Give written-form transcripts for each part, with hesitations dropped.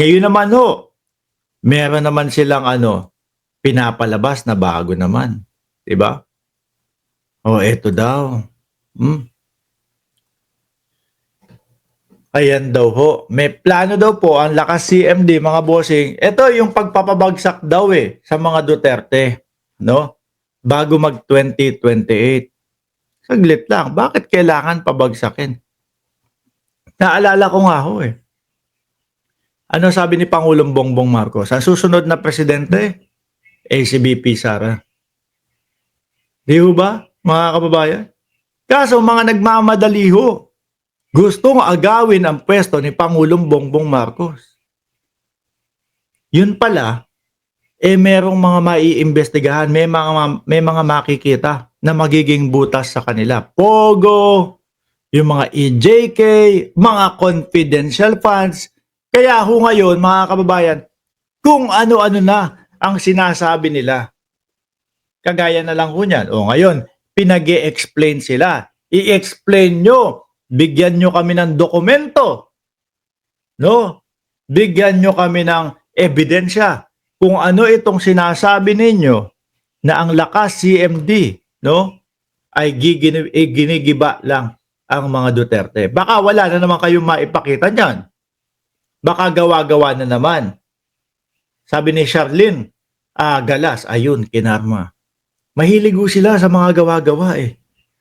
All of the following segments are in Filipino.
Ngayon naman ho, meron naman silang pinapalabas na bago naman. 'Di ba? Oh, eto daw. Hmm. Ayan daw ho. May plano daw po ang lakas CMD mga bossing. Ito yung pagpapabagsak daw sa mga Duterte, no? Bago mag 2028. Saglit lang, bakit kailangan pabagsakin? Naalala ko nga ho Ano sabi ni Pangulong Bongbong Marcos? Ang susunod na presidente, si VP Sara. Di ho ba, mga kababayan? Kaso mga nagmamadali ho. Gustong agawin ang pwesto ni Pangulong Bongbong Marcos. Yun pala, merong mga maiimbestigahan, may mga makikita na magiging butas sa kanila. Pogo, yung mga EJK, mga confidential funds. Kaya ho ngayon, mga kababayan, kung ano-ano na ang sinasabi nila. Kagaya na lang ho niyan. O ngayon, pinag-i-explain sila. I-explain nyo. Bigyan nyo kami ng dokumento. No? Bigyan nyo kami ng ebidensya kung ano itong sinasabi ninyo na ang lakas CMD, no, ay ginigiba lang ang mga Duterte. Baka wala na naman kayong maipakita niyan. Baka gawa-gawa na naman. Sabi ni Charlene Galas, ayun, kinarma. Mahilig ho sila sa mga gawa-gawa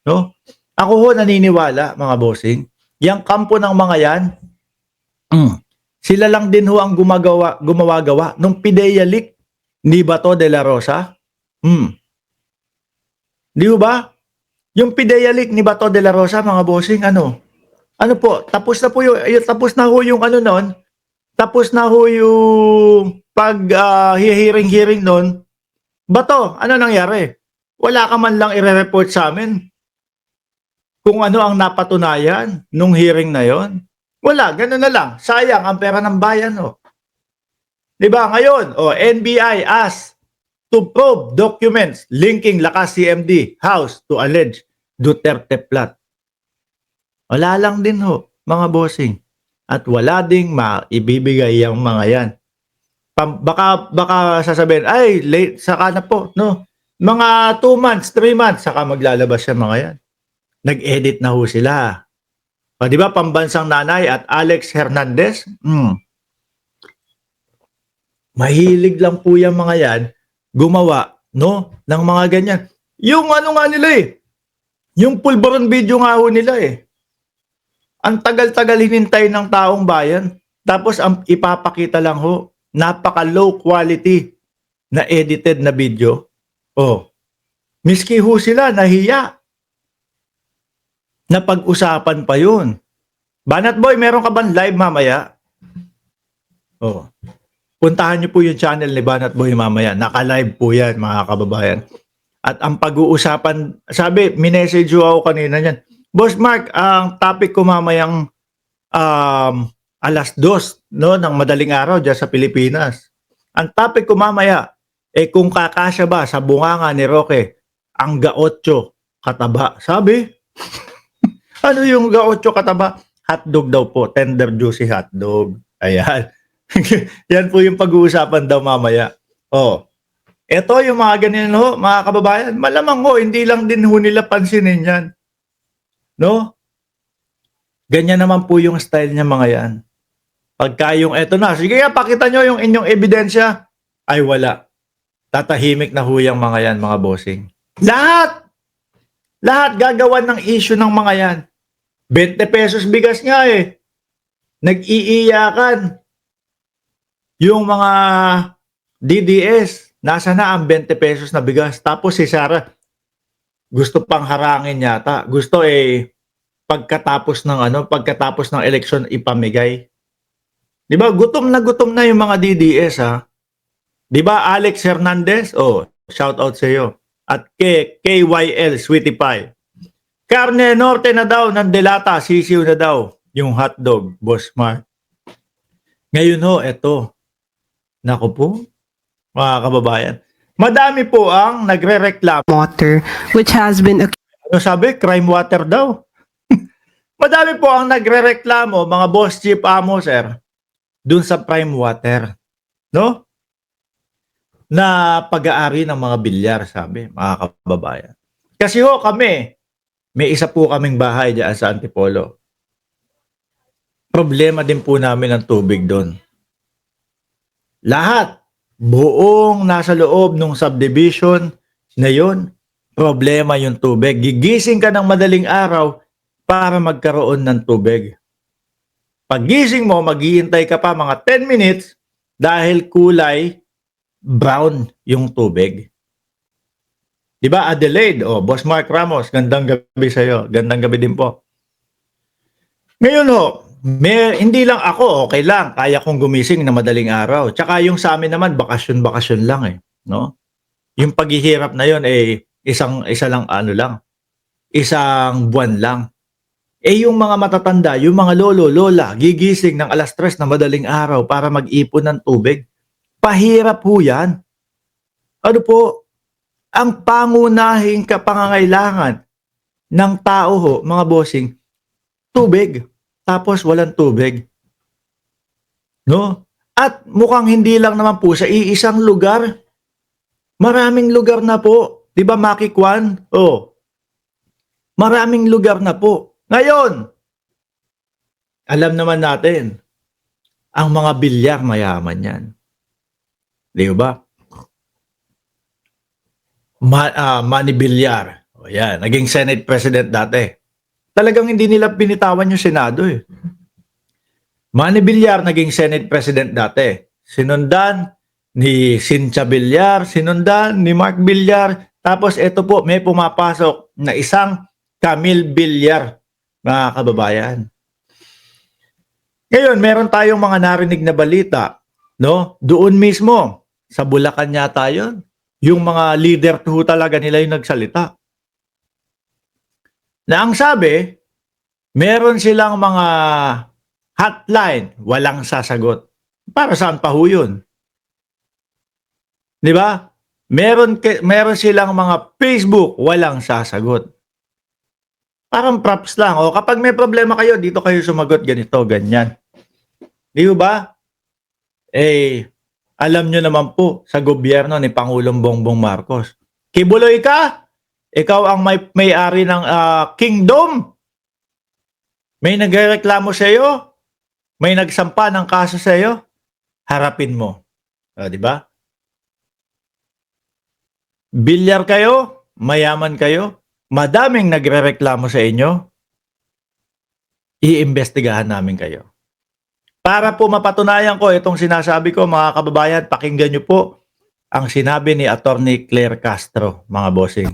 no? Ako ho naniniwala, mga bossing, yung kampo ng mga yan, sila lang din ho ang gumawa-gawa nung PIDEA leak ni Bato de la Rosa. Di ba? Yung PIDEA leak ni Bato de la Rosa, mga bossing, ano po, tapos na ho yung noon, tapos na ho yung hearing noon. Bato, ano nangyari? Wala ka man lang i-report sa amin kung ano ang napatunayan nung hearing na yon. Wala, gano'n na lang. Sayang ang pera ng bayan. Diba? Ngayon, NBI asked to probe documents linking lakas CMD house to alleged Duterte plot. Wala lang din mga bossing. At wala ding maibibigay yung mga yan. Baka sasabihin, ay, late, saka na po, no? Mga 2 months, 3 months, saka maglalabas yung mga yan. Nag-edit na ho sila. Di ba, Pambansang Nanay at Alex Hernandez? Mahilig lang po yung mga yan gumawa, no, ng mga ganyan. Yung nga nila yung pulburon video nga ho nila Ang tagal-tagal hinintay ng taong bayan. Tapos ang ipapakita lang ho, napaka low quality na edited na video. Miski ho sila nahiya. Napag-usapan pa yun. Banat Boy, meron ka bang live mamaya? Puntahan niyo po yung channel ni Banat Boy mamaya. Naka-live po yan, mga kababayan. At ang pag-uusapan, sabi, minessage ako kanina niyan. Boss Mark, ang topic ko mamayang alas 2, no, ng madaling araw dyan sa Pilipinas. Ang topic ko mamaya, kung kakasya ba sa bunganga ni Roque ang gaotso kataba. Sabi, ano yung gaotso kataba? Hotdog daw po, tender juicy hotdog. Ayan. Yan po yung pag-uusapan daw mamaya. Ito yung mga ganyan mga kababayan. Malamang hindi lang din nila pansinin yan. No? Ganyan naman po yung style niya mga yan. Pagka yung eto na, sige pakita nyo yung inyong ebidensya. Ay wala. Tatahimik na huyang mga yan, mga bossing. Lahat gagawan ng issue ng mga yan. 20 pesos bigas nga Nag-iiyakan. Yung mga DDS, nasa na ang 20 pesos na bigas. Tapos si Sara, gusto pang harangin yata. Gusto pagkatapos ng eleksyon ipamigay. 'Di ba? Gutom na yung mga DDS 'Di ba Alex Hernandez? Shout out sa iyo. At KYL Sweetie Pie. Carne Norte na daw ng delata, sisiw na daw yung hotdog, Boss Mark. Ngayon eto. Naku po, mga kababayan. Madami po ang nagrereklamo. Water, which has been Ano sabi? Crime water daw. Madami po ang nagrereklamo, mga boss chief amo, sir, dun sa prime water, no? Na pag-aari ng mga bilyar, sabi, mga kababayan. Kasi ho kami, may isa po kaming bahay diyan sa Antipolo. Problema din po namin ang tubig doon. Lahat, buong nasa loob ng subdivision na yun, problema yung tubig. Gigising ka ng madaling araw para magkaroon ng tubig. Paggising mo, maghihintay ka pa mga 10 minutes dahil kulay brown yung tubig. Di ba, Adelaide? O, Boss Mark Ramos, gandang gabi sa'yo. Gandang gabi din po. Ngayon ho, hindi lang ako, okay lang. Kaya kong gumising na madaling araw. Tsaka yung sa amin naman, bakasyon-bakasyon lang eh. No? Yung paghihirap na yun, isa lang, isang buwan lang. Yung mga matatanda, yung mga lolo, lola, gigising ng alas 3 na madaling araw para mag-ipon ng tubig. Pahirap ho yan. Ano po? Ang pangunahing kapangangailangan ng tao ho, mga bossing, tubig. Tapos walang tubig. No? At mukhang hindi lang naman po sa iisang lugar. Maraming lugar na po. Di ba, Maki Kwan? Oh. Maraming lugar na po. Ngayon, alam naman natin, ang mga bilyar mayaman yan. Di ba? Manny Villar. O yan, naging Senate President dati. Talagang hindi nila binitawan yung Senado eh. Manny Villar naging Senate President dati. Sinundan ni Cynthia Villar, sinundan ni Mark Villar. Tapos ito po, may pumapasok na isang Camille Villar, mga kababayan. Ngayon, meron tayong mga narinig na balita, no? Doon mismo, sa Bulacan yata yun. Yung mga leader po talaga nila yung nagsalita. Na ang sabi, meron silang mga hotline, walang sasagot. Para saan pa ho yun? Di ba? Meron silang mga Facebook, walang sasagot. Parang props lang. O kapag may problema kayo, dito kayo sumagot, ganito, ganyan. Di ba? Alam nyo naman po sa gobyerno ni Pangulong Bongbong Marcos. Kibuloy ka? Ikaw ang may-ari ng kingdom? May nagreklamo sa iyo? May nagsampa ng kaso sa iyo? Harapin mo. Di ba? Bilyar kayo? Mayaman kayo? Madaming nagrereklamo sa inyo? Iimbestigahan namin kayo. Para po mapatunayan ko itong sinasabi ko, mga kababayan, pakinggan nyo po ang sinabi ni Attorney Claire Castro, mga bossing.